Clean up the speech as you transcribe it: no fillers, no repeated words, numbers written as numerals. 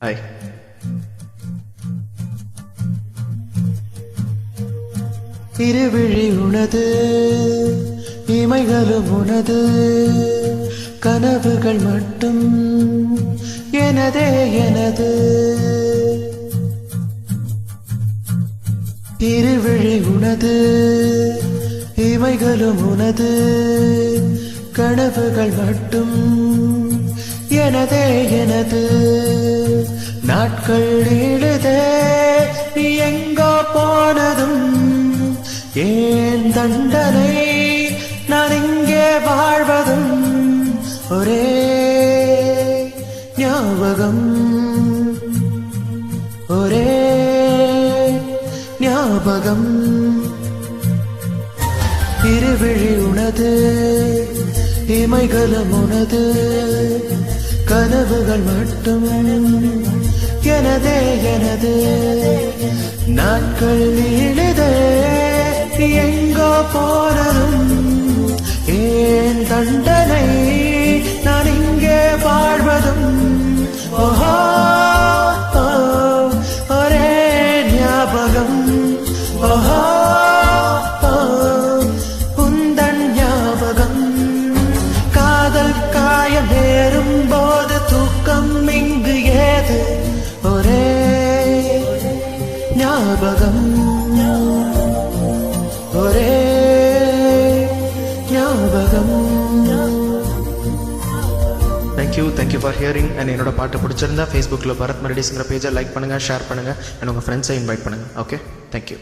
Hi. இருவிழி உனது, இமைகளும் உனது, கனவுகள் மட்டும் எனதே எனது. இருவிழி உனது, இமைகளும் உனது, கனவுகள் மட்டும் எனதே எனது. நாட்கள் நீளுதே, நீ எங்கோ போனதும் ஏன் தண்டனை, நான் இங்கே வாழ்வதும் ஒரே ஞாபகம், ஒரே ஞாபகம். இருவிழி உனது, இமைகளும் உனது, கனவுகள் மட்டும் எனதே எனது. நாட்கள் நீளுதே, எங்கோ போனதும் ஏன் தண்டனை, நான் இங்கே வாழ்வதும் ஓஹோ ஒரே ஞாபகம், ஓஹோ உந்தன் ஞாபகம். காதல் காயம் நேரும் போது தூக்கம் இங்கு ஏது, ஒரே ஞாபகம், ஒரே ஞாபகம். Thank you for hearing. அண்ட் என்னோட பாட்டு பிடிச்சிருந்தா ஃபேஸ்புக்கில் பரத் மெலடிஸ்ங்கிற பேஜை லைக் பண்ணுங்கள், ஷேர் பண்ணுங்கள், அண்ட் உங்கள் ஃப்ரெண்ட்ஸை இன்வைட் பண்ணுங்கள். Okay, thank you.